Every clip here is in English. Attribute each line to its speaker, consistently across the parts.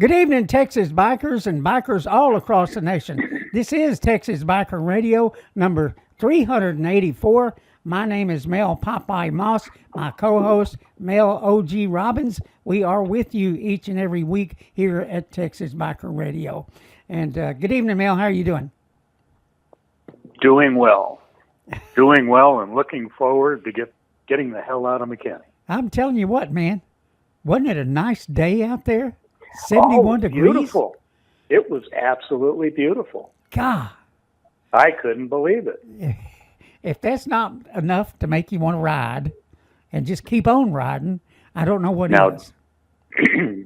Speaker 1: Good evening, Texas bikers and bikers all across the nation. This is Texas Biker Radio number 384. My name is Mel Popeye Moss, my co host, Mel OG Robbins. We are with you each and every week here at Texas Biker Radio. And good evening, Mel. How are you doing?
Speaker 2: Doing well. Doing well and looking forward to getting the hell out of McKinney.
Speaker 1: I'm telling you what, man. Wasn't it a nice day out there? 71 degrees?
Speaker 2: Beautiful. It was absolutely beautiful.
Speaker 1: God.
Speaker 2: I couldn't believe it.
Speaker 1: If that's not enough to make you want to ride and just keep on riding, I don't know what
Speaker 2: Now,
Speaker 1: is.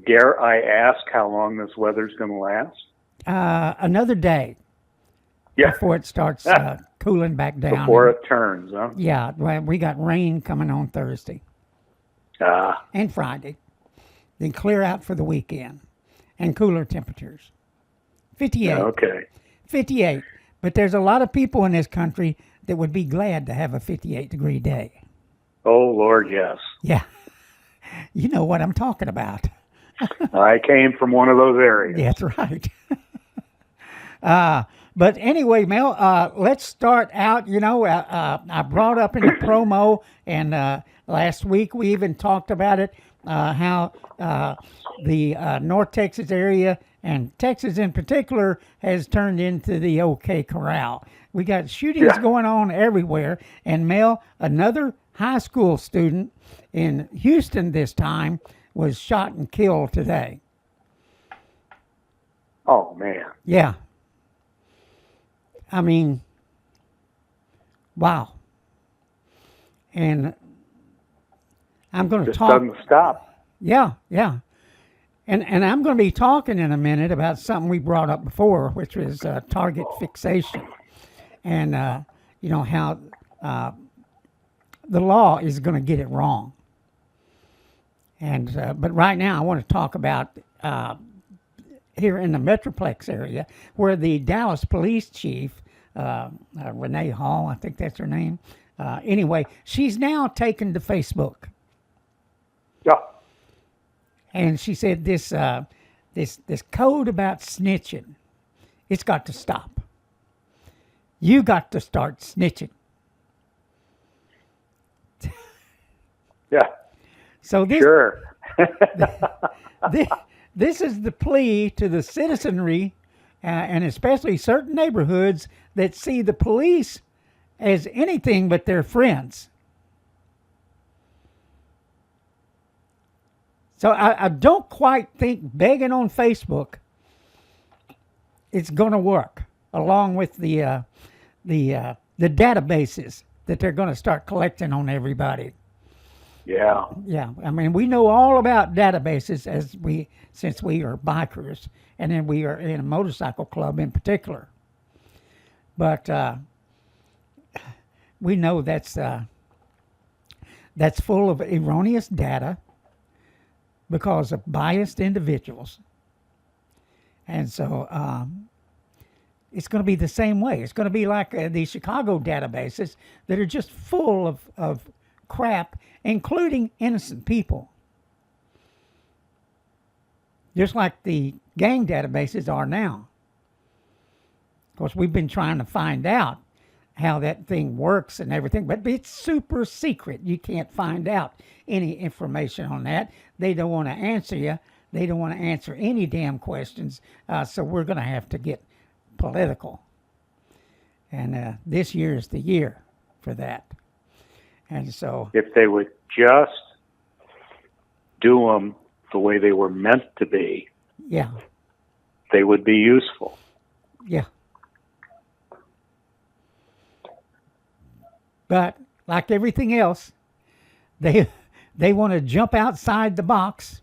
Speaker 2: Dare I ask how long this weather's going to last?
Speaker 1: Another day
Speaker 2: Yeah,
Speaker 1: before it starts cooling back down.
Speaker 2: before it turns, huh?
Speaker 1: Yeah, well, we got rain coming on Thursday
Speaker 2: Ah,
Speaker 1: and Friday. Then clear out for the weekend and cooler temperatures. 58.
Speaker 2: okay.
Speaker 1: 58. But there's a lot of people in this country that would be glad to have a 58-degree day.
Speaker 2: Oh, Lord, yes.
Speaker 1: Yeah. You know what I'm talking about.
Speaker 2: I came from one of those areas.
Speaker 1: That's right. But anyway, Mel, let's start out. I brought up in the promo, and last week we even talked about it, how the North Texas area and Texas in particular has turned into the OK Corral. We got shootings going on everywhere. And Mel, another high school student in Houston this time was shot and killed today.
Speaker 2: Oh, man.
Speaker 1: Yeah. I mean, wow. And I'm going to
Speaker 2: Just
Speaker 1: talk.
Speaker 2: doesn't stop.
Speaker 1: Yeah, yeah. And I'm going to be talking in a minute about something we brought up before, which was target fixation. And, how the law is going to get it wrong. And but right now I want to talk about here in the Metroplex area, where the Dallas police chief, Renee Hall, I think that's her name. Anyway, she's now taken to Facebook,
Speaker 2: Yeah.
Speaker 1: and she said this code about snitching, it's got to stop. You got to start snitching.
Speaker 2: Yeah.
Speaker 1: So this
Speaker 2: Sure.
Speaker 1: this is the plea to the citizenry, and especially certain neighborhoods that see the police as anything but their friends. So I don't quite think begging on Facebook is going to work, along with the databases that they're going to start collecting on everybody.
Speaker 2: Yeah.
Speaker 1: Yeah, I mean, we know all about databases since we are bikers, and then we are in a motorcycle club in particular. But we know that's full of erroneous data because of biased individuals, and so it's going to be the same way. It's going to be like the Chicago databases that are just full of crap, including innocent people. Just like the gang databases are now. Of course, we've been trying to find out how that thing works and everything, but it's super secret. You can't find out any information on that. They don't want to answer you. They don't want to answer any damn questions. So we're going to have to get political. And this year is the year for that. And so,
Speaker 2: If they would just do them the way they were meant to be,
Speaker 1: yeah,
Speaker 2: they would be useful.
Speaker 1: yeah. But like everything else, they want to jump outside the box,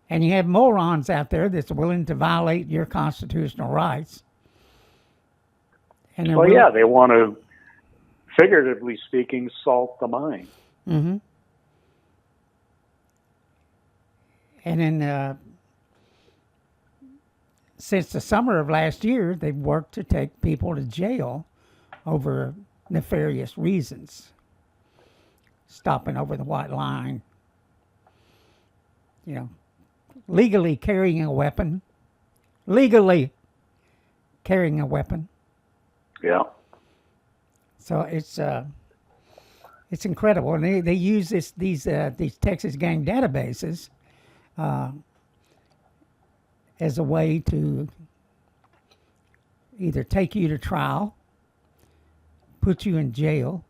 Speaker 1: and you have morons out there that's willing to violate your constitutional rights. And
Speaker 2: Well, yeah, they want to, figuratively speaking, salt the mine.
Speaker 1: Mm-hmm. And then since the summer of last year, they've worked to take people to jail over nefarious reasons. Stopping over the white line, legally carrying a weapon. Legally carrying a weapon.
Speaker 2: Yeah.
Speaker 1: So it's incredible, and they use these Texas gang databases as a way to either take you to trial, put you in jail,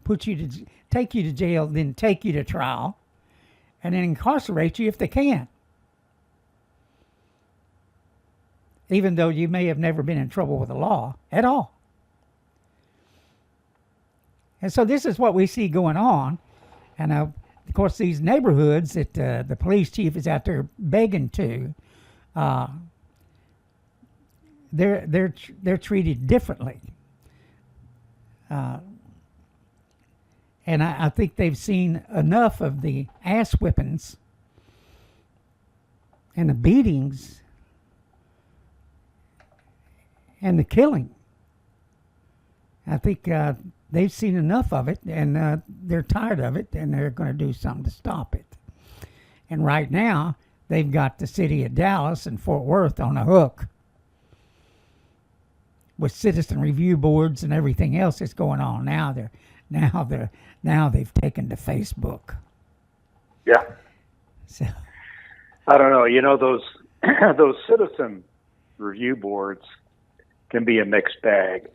Speaker 1: take you to jail, then take you to trial, and then incarcerate you if they can. Even though you may have never been in trouble with the law at all. And so this is what we see going on. And of course, these neighborhoods that the police chief is out there begging to, they're treated differently. And I think they've seen enough of the ass whippings and the beatings and the killing. I think they've seen enough of it, and they're tired of it, and they're going to do something to stop it. And right now, they've got the city of Dallas and Fort Worth on the hook with citizen review boards and everything else that's going on. Now they've taken to Facebook.
Speaker 2: Yeah.
Speaker 1: So
Speaker 2: I don't know. You know, those those citizen review boards can be a mixed bag.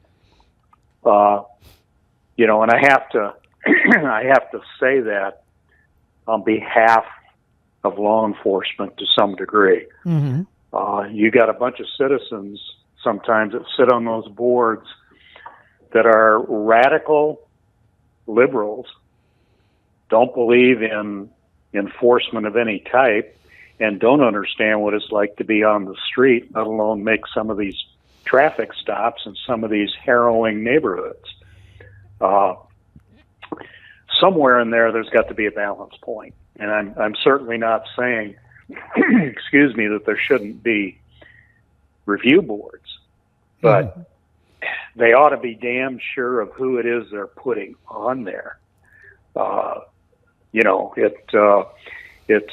Speaker 2: You know, and I have to I have to say that on behalf of law enforcement to some degree.
Speaker 1: Mm-hmm.
Speaker 2: You got a bunch of citizens sometimes that sit on those boards that are radical liberals, don't believe in enforcement of any type, and don't understand what it's like to be on the street, let alone make some of these traffic stops in some of these harrowing neighborhoods. Somewhere in there's got to be a balance point. And I'm certainly not saying, excuse me, that there shouldn't be review boards, but they ought to be damn sure of who it is they're putting on there. You know, it's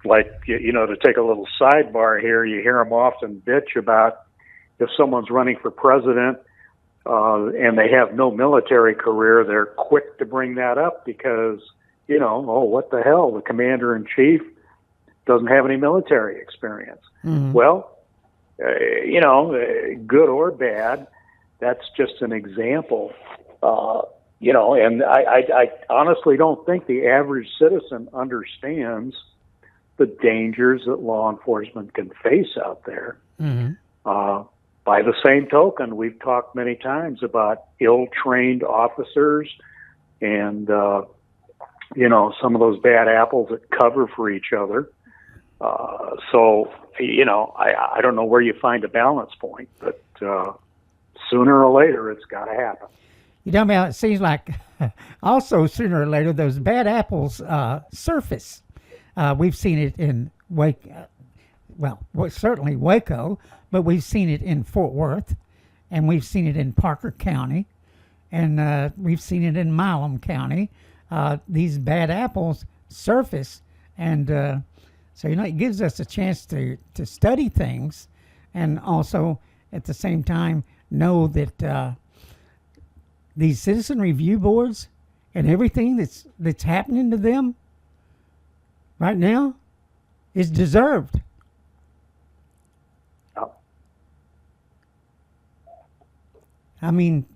Speaker 2: like, you know, to take a little sidebar here, you hear them often bitch about if someone's running for president and they have no military career, they're quick to bring that up because, you know, oh, what the hell, the commander-in-chief doesn't have any military experience.
Speaker 1: Mm-hmm.
Speaker 2: Well, you know, good or bad, that's just an example. You know, and I honestly don't think the average citizen understands the dangers that law enforcement can face out there.
Speaker 1: Mm-hmm.
Speaker 2: By the same token, we've talked many times about ill-trained officers and, you know, some of those bad apples that cover for each other. So, you know, I don't know where you find a balance point, but sooner or later it's got to happen.
Speaker 1: You know, it seems like also sooner or later those bad apples surface. We've seen it in certainly Waco, but we've seen it in Fort Worth, and we've seen it in Parker County, and we've seen it in Milam County. These bad apples surface, and so, you know, it gives us a chance to study things, and also at the same time know that these citizen review boards and everything that's happening to them right now is deserved. I mean,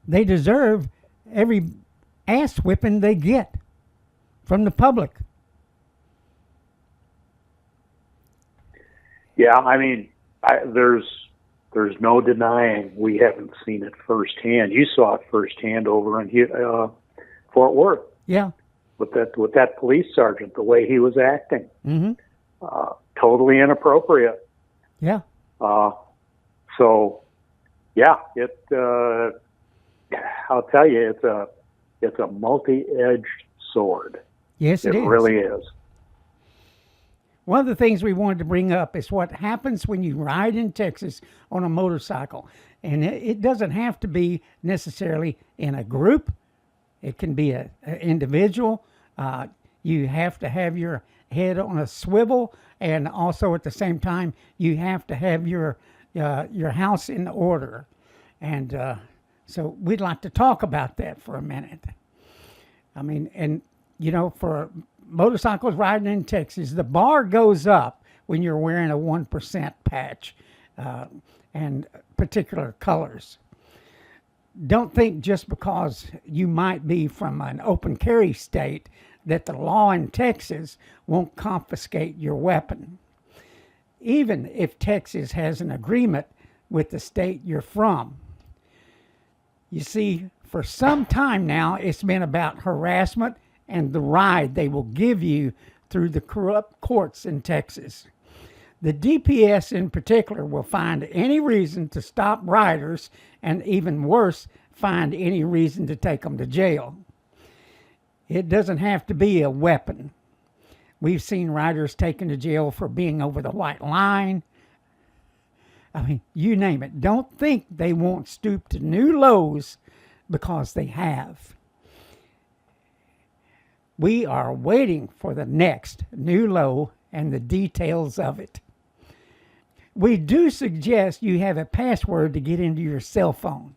Speaker 1: they deserve every ass whipping they get from the public.
Speaker 2: Yeah, I mean, there's no denying we haven't seen it firsthand. You saw it firsthand over in Fort Worth.
Speaker 1: Yeah.
Speaker 2: With that police sergeant, the way he was acting,
Speaker 1: Mm-hmm.
Speaker 2: Totally inappropriate.
Speaker 1: Yeah.
Speaker 2: So, yeah, I'll tell you, it's a multi-edged sword.
Speaker 1: Yes, it is.
Speaker 2: It really is.
Speaker 1: One of the things we wanted to bring up is what happens when you ride in Texas on a motorcycle. And it doesn't have to be necessarily in a group. It can be an individual. You have to have your head on a swivel, and also at the same time you have to have your house in order. And so we'd like to talk about that for a minute. I mean, and for motorcycles riding in Texas, the bar goes up when you're wearing a 1% patch and particular colors. Don't think just because you might be from an open carry state that the law in Texas won't confiscate your weapon. Even if Texas has an agreement with the state you're from. You see, for some time now, it's been about harassment and the ride they will give you through the corrupt courts in Texas. The DPS in particular will find any reason to stop riders, and even worse, find any reason to take them to jail. It doesn't have to be a weapon. We've seen riders taken to jail for being over the white line. I mean, you name it. Don't think they won't stoop to new lows, because they have. We are waiting for the next new low and the details of it. We do suggest you have a password to get into your cell phone.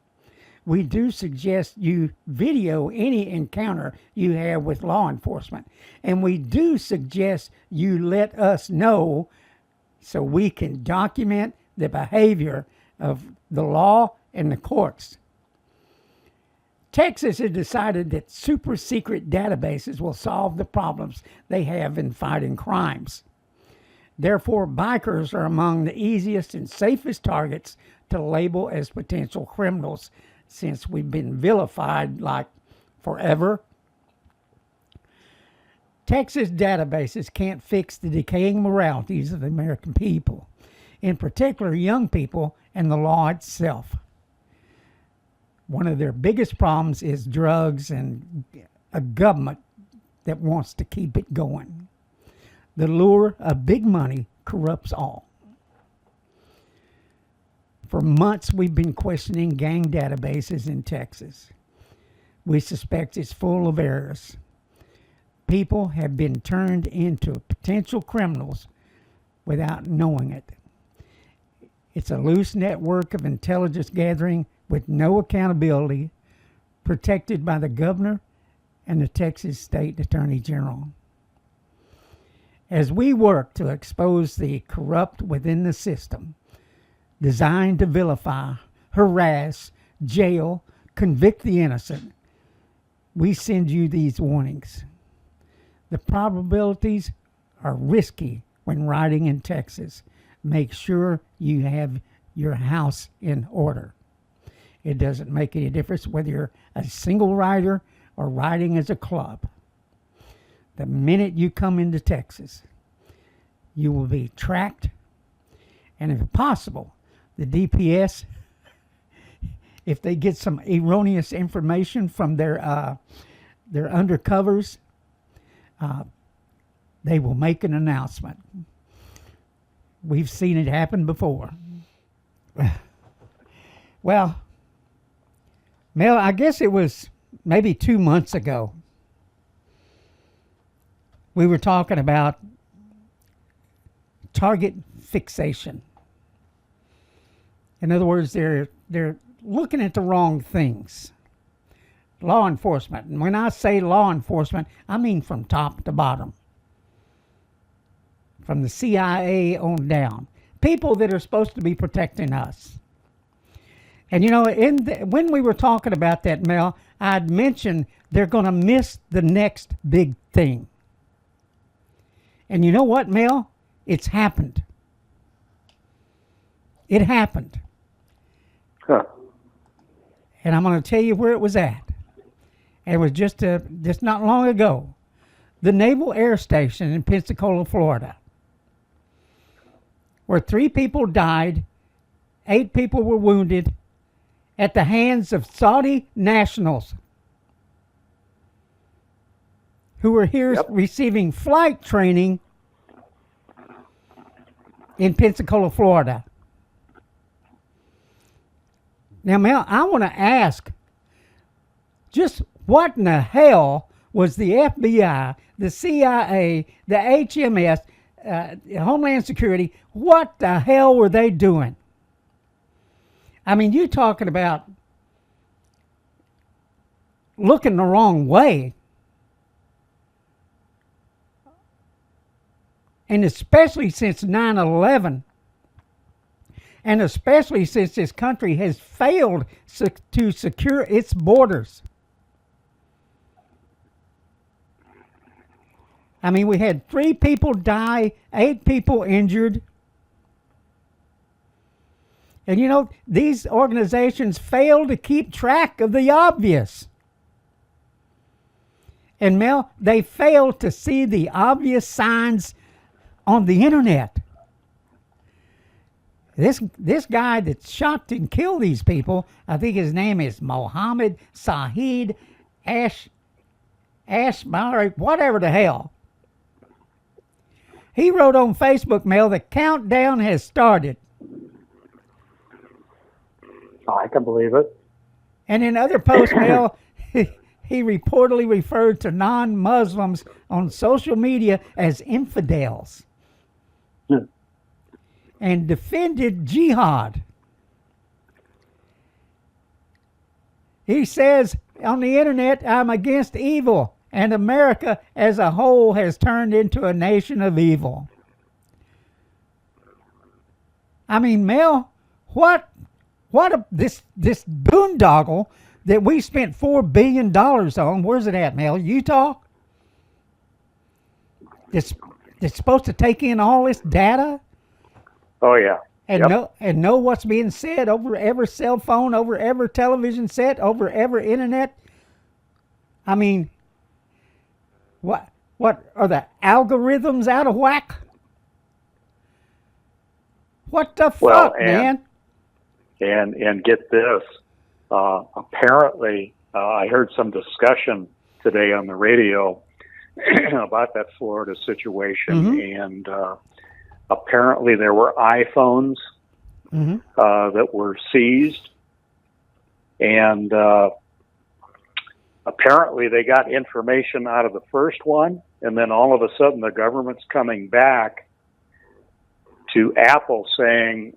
Speaker 1: We do suggest you video any encounter you have with law enforcement. And we do suggest you let us know so we can document the behavior of the law and the courts. Texas has decided that super secret databases will solve the problems they have in fighting crimes. Therefore, bikers are among the easiest and safest targets to label as potential criminals, since we've been vilified like forever. Texas databases can't fix the decaying moralities of the American people, in particular young people and the law itself. One of their biggest problems is drugs and a government that wants to keep it going. The lure of big money corrupts all. For months, we've been questioning gang databases in Texas. We suspect it's full of errors. People have been turned into potential criminals without knowing it. It's a loose network of intelligence gathering with no accountability, protected by the governor and the Texas State Attorney General. As we work to expose the corrupt within the system, designed to vilify, harass, jail, convict the innocent, we send you these warnings. The probabilities are risky when riding in Texas. Make sure you have your house in order. It doesn't make any difference whether you're a single rider or riding as a club. The minute you come into Texas, you will be tracked, and if possible, the DPS, if they get some erroneous information from their undercovers, they will make an announcement. We've seen it happen before. Well, Mel, I guess it was maybe 2 months ago. We were talking about target fixation. In other words, they're looking at the wrong things. Law enforcement. And when I say law enforcement, I mean from top to bottom. From the CIA on down. People that are supposed to be protecting us. And when we were talking about that, Mel, I'd mentioned they're going to miss the next big thing. And you know what, Mel? It's happened. It happened.
Speaker 2: Huh.
Speaker 1: And I'm going to tell you where it was at. And it was just not long ago. The Naval Air Station in Pensacola, Florida, where 3 people died, 8 people were wounded at the hands of Saudi nationals who were here receiving flight training in Pensacola, Florida. Now, Mel, I want to ask, just what in the hell was the FBI, the CIA, the HMS, Homeland Security. What the hell were they doing? I mean, you talking about looking the wrong way. And especially since 9/11, and especially since this country has failed to secure its borders. I mean, we had 3 people die, 8 people injured. And you know, these organizations fail to keep track of the obvious. And Mel, they fail to see the obvious signs on the internet. This guy that shot and killed these people, I think his name is Mohammed Sahid Ashmari, whatever the hell. He wrote on Facebook, Mel, the countdown has started.
Speaker 2: I can believe it.
Speaker 1: And in other posts, Mel, he reportedly referred to non-Muslims on social media as infidels. And defended jihad. He says on the internet, I'm against evil, and America as a whole has turned into a nation of evil. I mean, Mel, this boondoggle that we spent $4 billion on, where's it at, Mel? Utah? It's supposed to take in all this data?
Speaker 2: Oh, yeah.
Speaker 1: And know what's being said over every cell phone, over every television set, over every internet. I mean, what are the algorithms out of whack? What the fuck, man?
Speaker 2: And get this. Apparently, I heard some discussion today on the radio about that Florida situation, and apparently there were iPhones that were seized, and apparently they got information out of the first one, and then all of a sudden the government's coming back to Apple saying,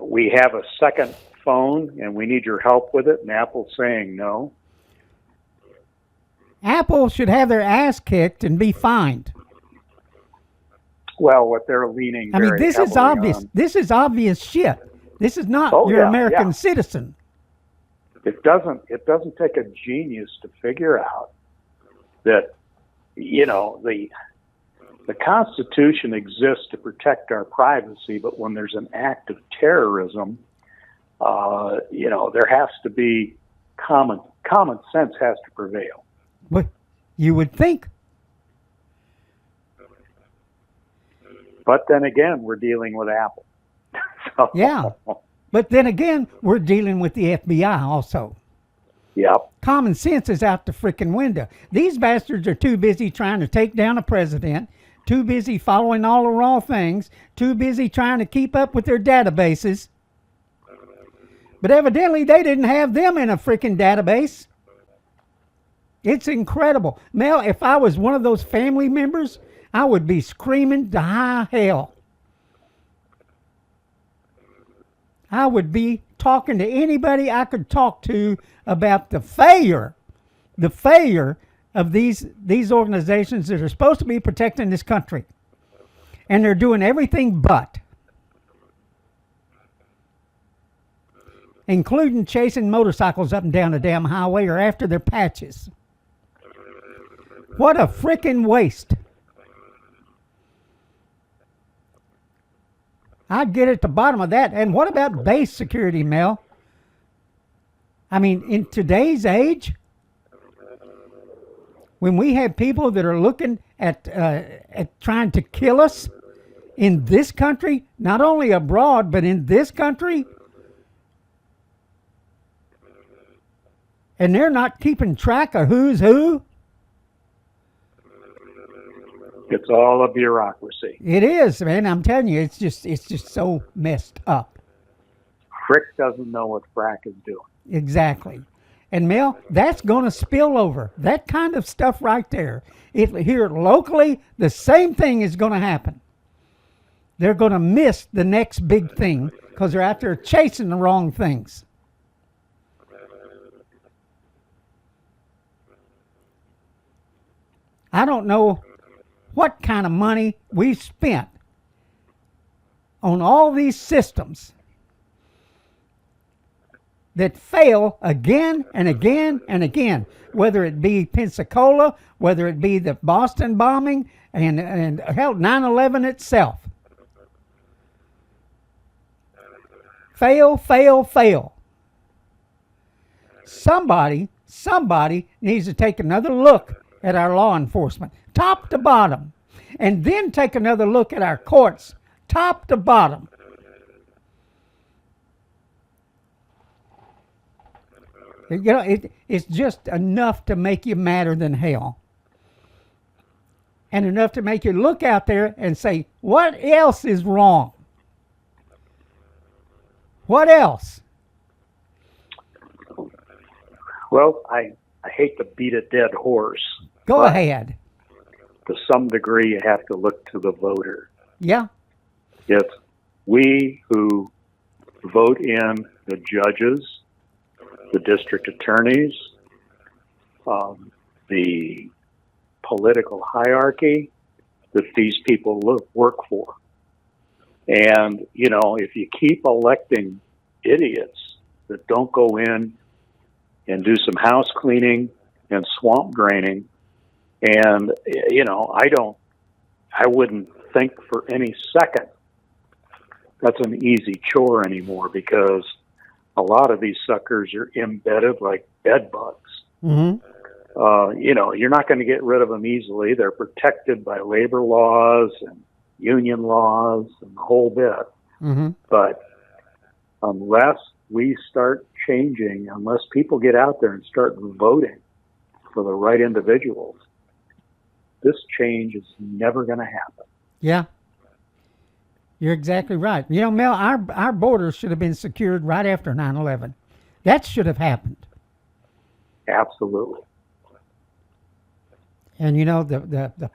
Speaker 2: we have a second phone and we need your help with it, and Apple's saying no.
Speaker 1: Apple should have their ass kicked and be fined.
Speaker 2: Well, what they're leaning
Speaker 1: I mean, this is obvious.
Speaker 2: On,
Speaker 1: this is obvious shit. This is not your American citizen.
Speaker 2: It doesn't take a genius to figure out that, you know, the Constitution exists to protect our privacy, but when there's an act of terrorism, you know, there has to be common sense has to prevail.
Speaker 1: But you would think.
Speaker 2: But then again, we're dealing with Apple. So.
Speaker 1: Yeah. But then again, we're dealing with the FBI also.
Speaker 2: Yep.
Speaker 1: Common sense is out the freaking window. These bastards are too busy trying to take down a president, too busy following all the wrong things, too busy trying to keep up with their databases. But evidently they didn't have them in a freaking database. It's incredible. Mel, if I was one of those family members, I would be screaming to high hell. I would be talking to anybody I could talk to about the failure of these organizations that are supposed to be protecting this country. And they're doing everything but. Including chasing motorcycles up and down the damn highway or after their patches. What a freaking waste. I'd get at the bottom of that. And what about base security, Mel? I mean, in today's age, when we have people that are looking at trying to kill us in this country, not only abroad, but in this country, and they're not keeping track of who's who.
Speaker 2: It's all a bureaucracy.
Speaker 1: It is, man. I'm telling you, it's just so messed up.
Speaker 2: Frick doesn't know what Frack is doing.
Speaker 1: Exactly. And Mel, that's going to spill over. That kind of stuff right there. If here locally, the same thing is going to happen. They're going to miss the next big thing because they're out there chasing the wrong things. I don't know what kind of money we spent on all these systems that fail again and again and again, whether it be Pensacola, whether it be the Boston bombing, and hell, 9/11 itself. Fail, fail, fail. Somebody needs to take another look at our law enforcement, top to bottom, and then take another look at our courts, top to bottom. You know, it's just enough to make you madder than hell. And enough to make you look out there and say, what else is wrong? What else?
Speaker 2: Well, I hate to beat a dead horse.
Speaker 1: Go ahead.
Speaker 2: To some degree, you have to look to the voter.
Speaker 1: Yeah.
Speaker 2: It's we who vote in the judges, the district attorneys, the political hierarchy that these people work for. And, you know, if you keep electing idiots that don't go in and do some house cleaning and swamp draining, and, you know, I wouldn't think for any second that's an easy chore anymore, because a lot of these suckers are embedded like bed bugs.
Speaker 1: Mm-hmm.
Speaker 2: You know, you're not going to get rid of them easily. They're protected by labor laws and union laws and the whole bit.
Speaker 1: Mm-hmm.
Speaker 2: But unless we start changing, unless people get out there and start voting for the right individuals, this change is never going to happen.
Speaker 1: Yeah. You're exactly right. You know, Mel, our borders should have been secured right after 9/11. That should have happened.
Speaker 2: Absolutely.
Speaker 1: And you know,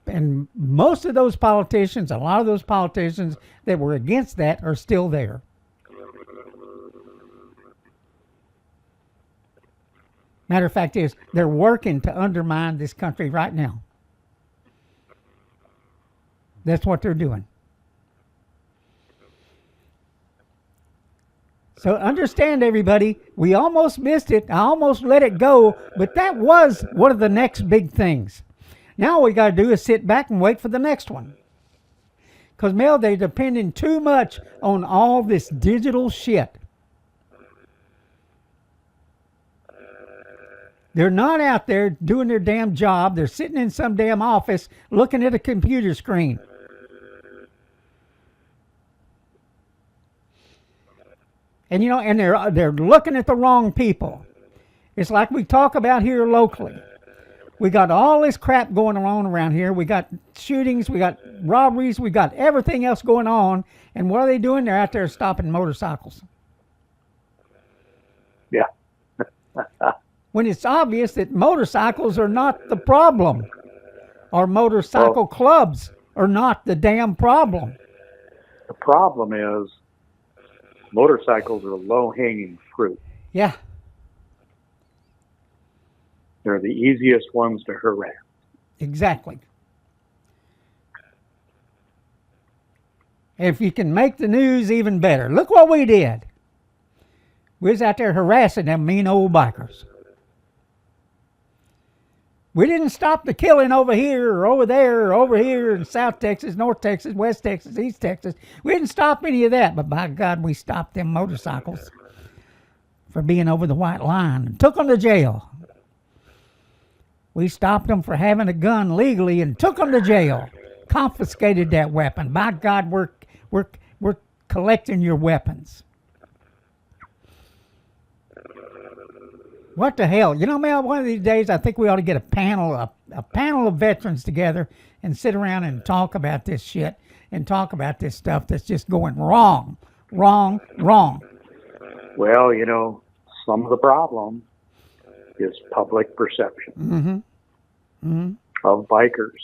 Speaker 1: and most of those politicians, a lot of those politicians that were against that are still there. Matter of fact is, they're working to undermine this country right now. That's what they're doing. So understand, everybody, we almost missed it. I almost let it go, but that was one of the next big things. Now all we got to do is sit back and wait for the next one. Because, Mel, they're depending too much on all this digital shit. They're not out there doing their damn job. They're sitting in some damn office looking at a computer screen. And you know, and they're looking at the wrong people. It's like we talk about here locally. We got all this crap going on around here. We got shootings, we got robberies, we got everything else going on. And what are they doing? They're out there stopping motorcycles.
Speaker 2: Yeah.
Speaker 1: When it's obvious that motorcycles are not the problem, or motorcycle clubs are not the damn problem.
Speaker 2: The problem is motorcycles are low-hanging fruit.
Speaker 1: Yeah.
Speaker 2: They're the easiest ones to harass.
Speaker 1: Exactly. If you can make the news, even better. Look what we did. We was out there harassing them mean old bikers. We didn't stop the killing over here or over there or over here in South Texas, North Texas, West Texas, East Texas. We didn't stop any of that, but by God, we stopped them motorcycles for being over the white line and took them to jail. We stopped them for having a gun legally and took them to jail. Confiscated that weapon. By God, we're collecting your weapons. What the hell? You know, Mel, one of these days I think we ought to get a panel of veterans together and sit around and talk about this shit and talk about this stuff that's just going wrong.
Speaker 2: Well, you know, some of the problem is public perception
Speaker 1: Mm-hmm.
Speaker 2: of bikers.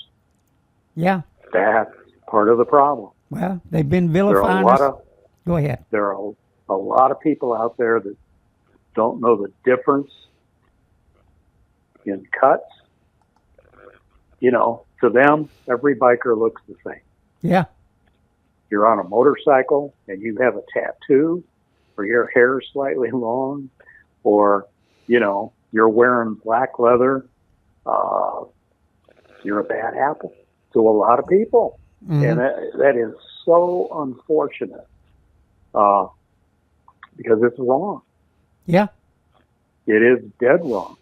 Speaker 1: Yeah.
Speaker 2: That's part of the problem.
Speaker 1: Well, they've been
Speaker 2: There are a
Speaker 1: vilifying
Speaker 2: lot
Speaker 1: us.
Speaker 2: of
Speaker 1: Go ahead.
Speaker 2: there are a lot of people out there that don't know the difference in cuts. You know, to them, every biker looks the same.
Speaker 1: Yeah.
Speaker 2: You're on a motorcycle and you have a tattoo, or your hair is slightly long, or, you know, you're wearing black leather, you're a bad apple to a lot of people.
Speaker 1: Mm-hmm.
Speaker 2: And that is so unfortunate because it's wrong.
Speaker 1: Yeah.
Speaker 2: It is dead wrong.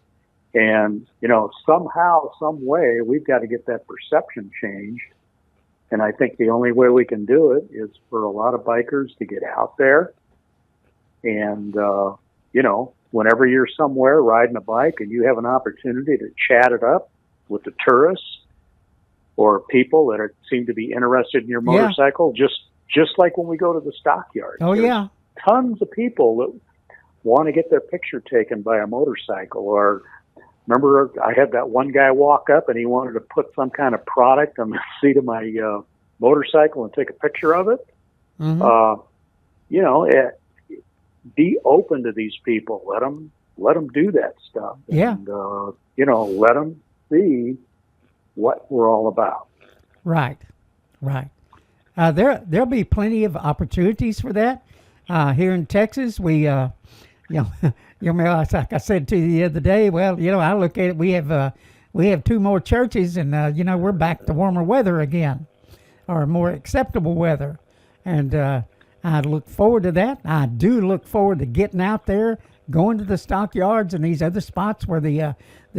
Speaker 2: And, you know, somehow, some way, we've got to get that perception changed. And I think the only way we can do it is for a lot of bikers to get out there. And, you know, whenever you're somewhere riding a bike and you have an opportunity to chat it up with the tourists or people that seem to be interested in your motorcycle, just like when we go to the stockyard.
Speaker 1: Oh, yeah.
Speaker 2: Tons of people that want to get their picture taken by a motorcycle. Or remember, I had that one guy walk up and he wanted to put some kind of product on the seat of my motorcycle and take a picture of it.
Speaker 1: Mm-hmm.
Speaker 2: You know, be open to these people. Let them do that stuff.
Speaker 1: Yeah.
Speaker 2: And, you know, let them see what we're all about.
Speaker 1: Right. Right. There'll be plenty of opportunities for that. Here in Texas, we, you know, like I said to you the other day, well, you know, I look at it, we have 2 more churches and, you know, we're back to warmer weather again, or more acceptable weather. And I look forward to that. I do look forward to getting out there, going to the stockyards and these other spots where the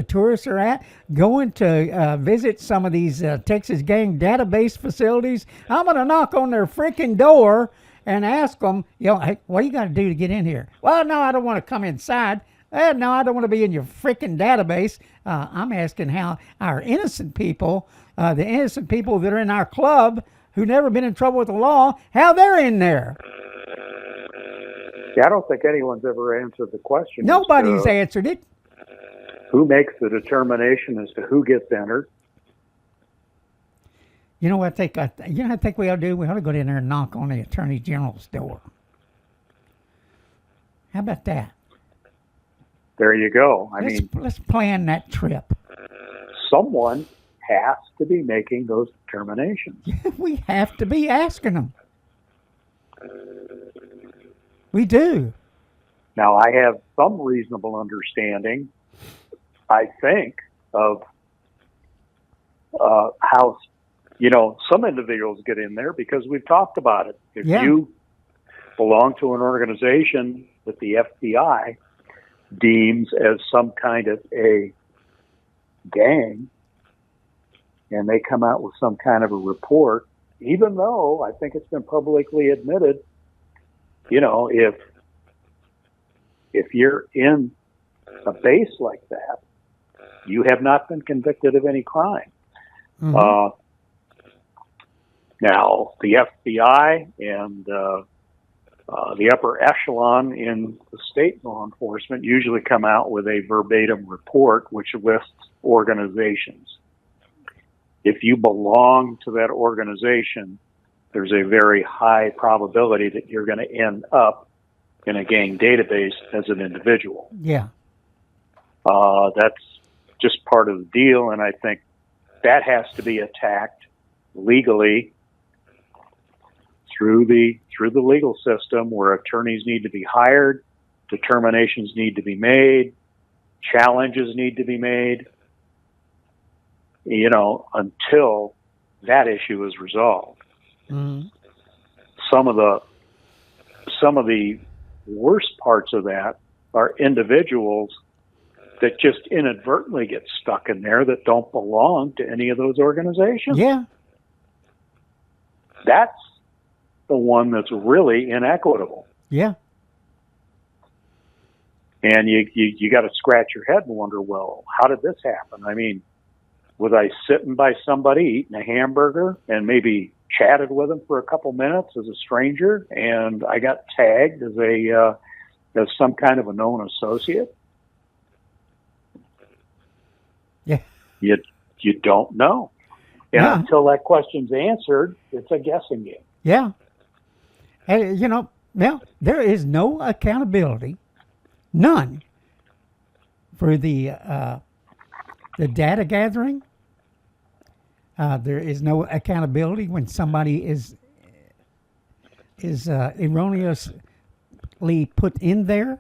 Speaker 1: tourists are at, going to visit some of these Texas gang database facilities. I'm going to knock on their freaking door and ask them, you know, hey, what do you got to do to get in here? Well, no, I don't want to come inside. No, I don't want to be in your freaking database. I'm asking how our innocent people, the innocent people that are in our club who never been in trouble with the law, how they're in there.
Speaker 2: Yeah, I don't think anyone's ever answered the question.
Speaker 1: Nobody's answered it.
Speaker 2: Who makes the determination as to who gets entered?
Speaker 1: You know what I think? I think we ought to do. We ought to go in there and knock on the Attorney General's door. How about that?
Speaker 2: There you go. I mean,
Speaker 1: let's plan that trip.
Speaker 2: Someone has to be making those determinations.
Speaker 1: We have to be asking them. We do.
Speaker 2: Now, I have some reasonable understanding, I think, of how, you know, some individuals get in there because we've talked about it. If you belong to an organization that the FBI deems as some kind of a gang, and they come out with some kind of a report, even though I think it's been publicly admitted, you know, if you're in a base like that, you have not been convicted of any crime.
Speaker 1: Mm-hmm.
Speaker 2: Now, the FBI and the upper echelon in the state law enforcement usually come out with a verbatim report which lists organizations. If you belong to that organization, there's a very high probability that you're going to end up in a gang database as an individual.
Speaker 1: Yeah.
Speaker 2: That's just part of the deal, and I think that has to be attacked legally through the legal system, where attorneys need to be hired, determinations need to be made, challenges need to be made, you know, until that issue is resolved.
Speaker 1: Mm-hmm.
Speaker 2: Some of the worst parts of that are individuals that just inadvertently get stuck in there that don't belong to any of those organizations.
Speaker 1: Yeah.
Speaker 2: That's the one that's really inequitable.
Speaker 1: Yeah.
Speaker 2: And you got to scratch your head and wonder, well, how did this happen? I mean, was I sitting by somebody eating a hamburger and maybe chatted with them for a couple minutes as a stranger, and I got tagged as some kind of a known associate? You don't know. And
Speaker 1: Yeah.
Speaker 2: until that question's answered, it's a guessing game.
Speaker 1: Yeah. And, well, there is no accountability, none, for the data gathering. There is no accountability when somebody is erroneously put in there,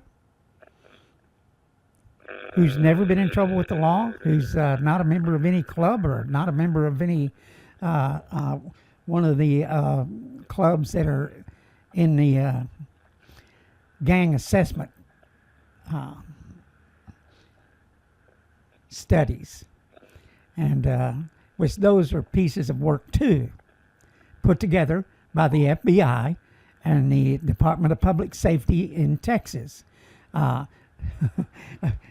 Speaker 1: who's never been in trouble with the law, who's not a member of any club or not a member of any one of the clubs that are in the gang assessment studies. And which those are pieces of work too, put together by the FBI and the Department of Public Safety in Texas.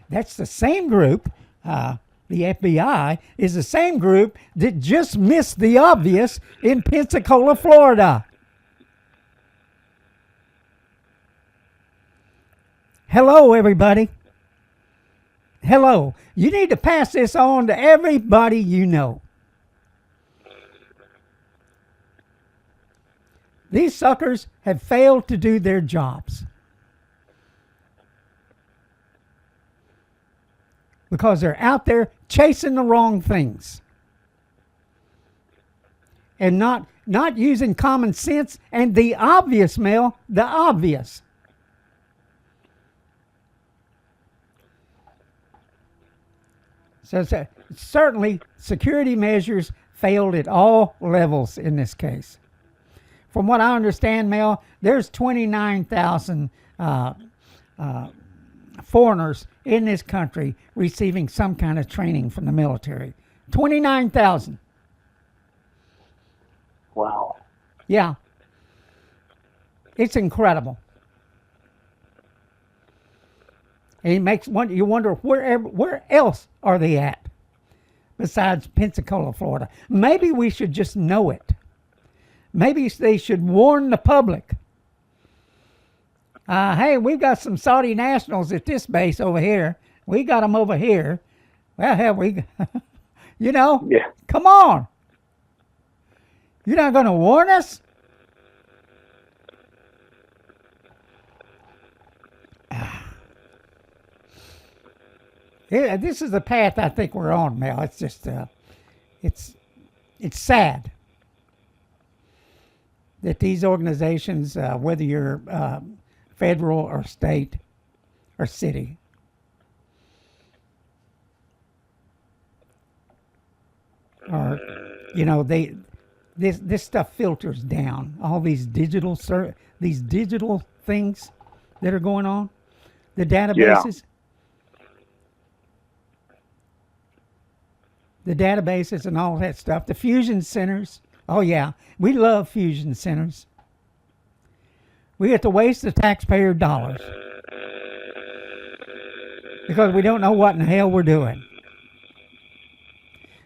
Speaker 1: That's the same group. The FBI is the same group that just missed the obvious in Pensacola, Florida. Hello, everybody. Hello. You need to pass this on to everybody you know. These suckers have failed to do their jobs because they're out there chasing the wrong things and not using common sense and the obvious, Mel, the obvious. So certainly security measures failed at all levels in this case. From what I understand, Mel, there's 29,000 foreigners in this country receiving some kind of training from the military. 29,000.
Speaker 2: Wow.
Speaker 1: Yeah. It's incredible. And it makes you wonder where else are they at besides Pensacola, Florida. Maybe we should just know it. Maybe they should warn the public. Hey, we've got some Saudi nationals at this base over here. We got them over here. Well, hell,
Speaker 2: Yeah.
Speaker 1: Come on. You're not going to warn us? Yeah, this is the path I think we're on, Mel. It's just, it's sad that these organizations, whether you're federal or state or city, or this stuff filters down. All these digital things that are going on, the databases. The databases and all that stuff, the fusion centers. Oh, yeah, we love fusion centers. We get to waste the taxpayer dollars because we don't know what in the hell we're doing.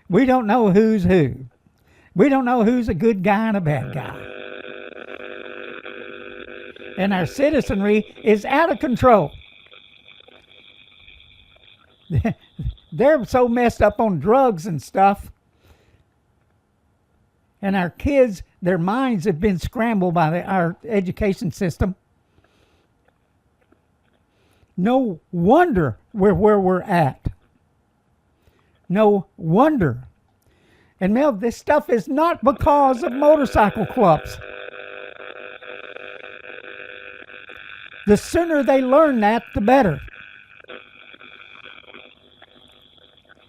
Speaker 1: We don't know who's who. We don't know who's a good guy and a bad guy. And our citizenry is out of control. They're so messed up on drugs and stuff. And our kids, their minds have been scrambled by our education system. No wonder we're where we're at. No wonder. And Mel, this stuff is not because of motorcycle clubs. The sooner they learn that, the better.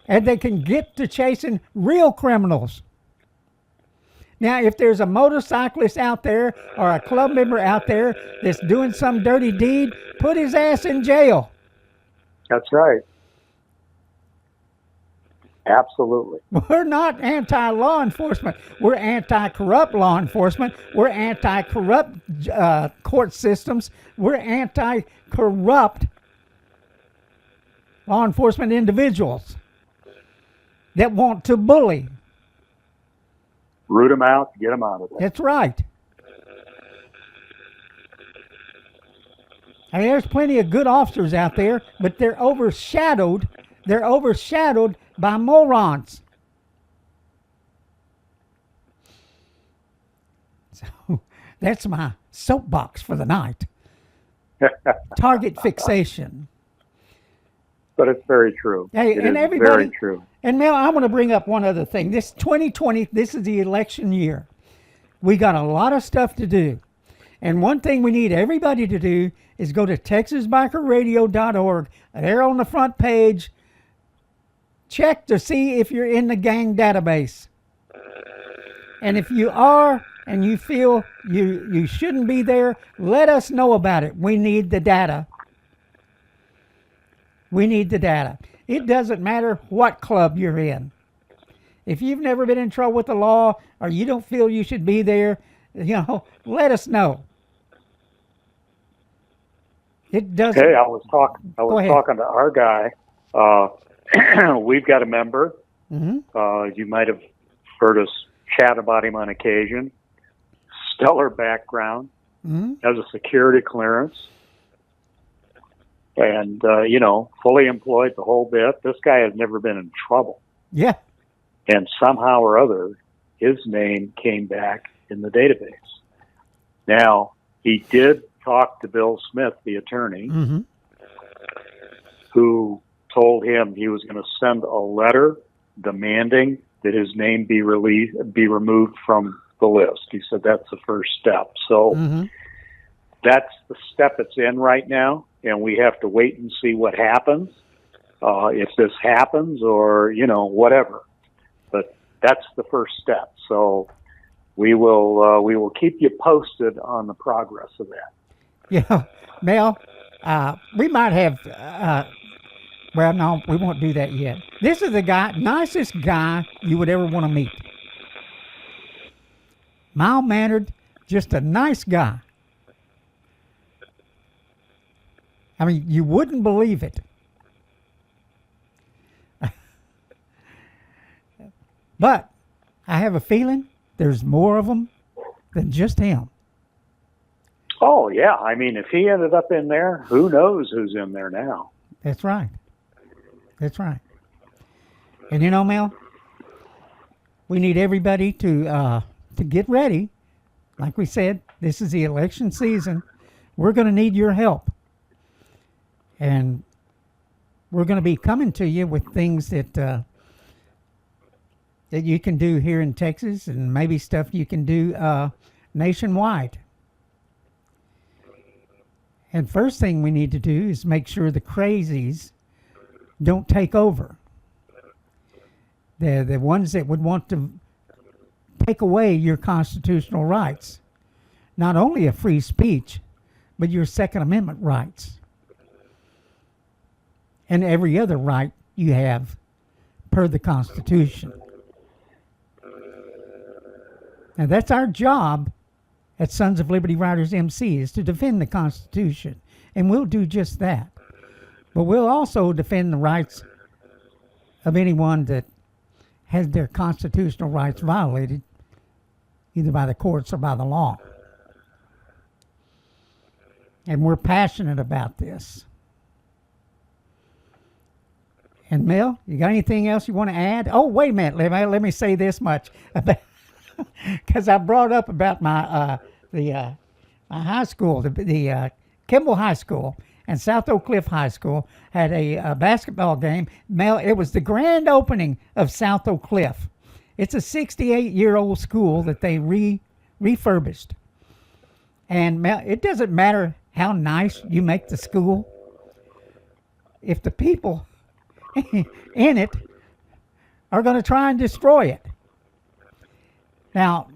Speaker 1: And they can get to chasing real criminals. Now, if there's a motorcyclist out there or a club member out there that's doing some dirty deed, put his ass in jail.
Speaker 2: That's right. Absolutely.
Speaker 1: We're not anti-law enforcement. We're anti-corrupt law enforcement. We're anti-corrupt court systems. We're anti-corrupt law enforcement individuals that want to bully.
Speaker 2: Root them out, get them out of there.
Speaker 1: That's right. I mean, there's plenty of good officers out there, but they're overshadowed by morons. So that's my soapbox for the night. Target fixation.
Speaker 2: But it's very true.
Speaker 1: Hey,
Speaker 2: It
Speaker 1: and
Speaker 2: is
Speaker 1: everybody,
Speaker 2: very true.
Speaker 1: and Mel, I want to bring up one other thing. This 2020, this is the election year. We got a lot of stuff to do. And one thing we need everybody to do is go to texasbikerradio.org. There on the front page, check to see if you're in the gang database. And if you are and you feel you shouldn't be there, let us know about it. We need the data. We need the data. It doesn't matter what club you're in. If you've never been in trouble with the law or you don't feel you should be there, let us know. It doesn't.
Speaker 2: Hey, I was talking to our guy. We've got a member.
Speaker 1: Mm-hmm.
Speaker 2: You might have heard us chat about him on occasion. Stellar background.
Speaker 1: Mm-hmm.
Speaker 2: Has a security clearance. And, fully employed the whole bit. This guy has never been in trouble.
Speaker 1: Yeah.
Speaker 2: And somehow or other, his name came back in the database. Now, he did talk to Bill Smith, the attorney,
Speaker 1: Mm-hmm.
Speaker 2: who told him he was going to send a letter demanding that his name be removed from the list. He said that's the first step. So
Speaker 1: Mm-hmm.
Speaker 2: that's the step it's in right now, and we have to wait and see what happens, if this happens or, whatever. But that's the first step. So we will keep you posted on the progress of that.
Speaker 1: Yeah, Mel, we might have, well, no, we won't do that yet. This is the nicest guy you would ever want to meet. Mild-mannered, just a nice guy. I mean, you wouldn't believe it. But I have a feeling there's more of them than just him.
Speaker 2: Oh, yeah. I mean, if he ended up in there, who knows who's in there now?
Speaker 1: That's right. That's right. And Mel, we need everybody to get ready. Like we said, this is the election season. We're going to need your help. And we're going to be coming to you with things that you can do here in Texas and maybe stuff you can do nationwide. And first thing we need to do is make sure the crazies don't take over. They're the ones that would want to take away your constitutional rights. Not only a free speech, but your Second Amendment rights. And every other right you have per the Constitution. Now that's our job at Sons of Liberty Riders MC, is to defend the Constitution. And we'll do just that. But we'll also defend the rights of anyone that has their constitutional rights violated, either by the courts or by the law. And we're passionate about this. And Mel, you got anything else you want to add? Oh, wait a minute. Let me say this much. Because I brought up about my my high school, the Kimball High School and South Oak Cliff High School had a basketball game. Mel, it was the grand opening of South Oak Cliff. It's a 68-year-old school that they refurbished. And Mel, it doesn't matter how nice you make the school, if the people in it are going to try and destroy it. Now,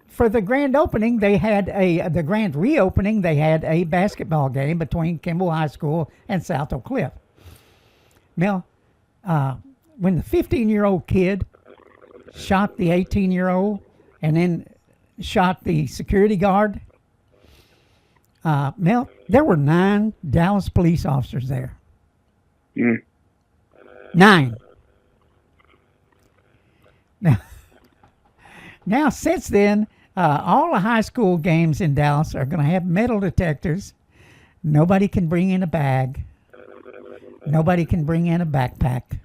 Speaker 1: for the grand opening, they had the grand reopening, they had a basketball game between Kimball High School and South Oak Cliff. Mel, when the 15-year-old kid shot the 18-year-old and then shot the security guard, Mel, there were 9 Dallas police officers there. 9. Now, since then, all the high school games in Dallas are going to have metal detectors. Nobody can bring in a bag. Nobody can bring in a backpack.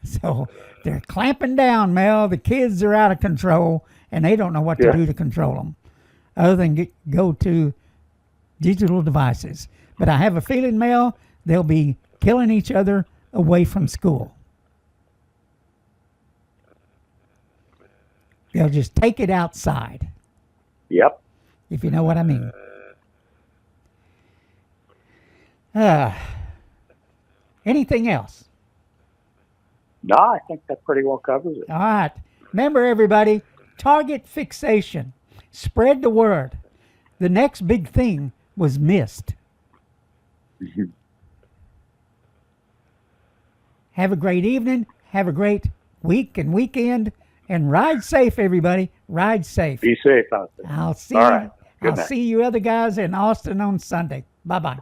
Speaker 1: So they're clamping down, Mel. The kids are out of control, and they don't know what to
Speaker 2: Yeah.
Speaker 1: do to control them, other than go to digital devices. But I have a feeling, Mel, they'll be killing each other away from school. They'll just take it outside,
Speaker 2: Yep.
Speaker 1: if you know what I mean. Anything else?
Speaker 2: No, I think that pretty well covers it.
Speaker 1: All right. Remember, everybody, target fixation. Spread the word. The next big thing was missed. Have a great evening. Have a great week and weekend. And ride safe, everybody. Ride safe.
Speaker 2: Be safe out there.
Speaker 1: I'll see
Speaker 2: All
Speaker 1: you.
Speaker 2: right. Good
Speaker 1: I'll
Speaker 2: night.
Speaker 1: see you other guys in Austin on Sunday. Bye-bye.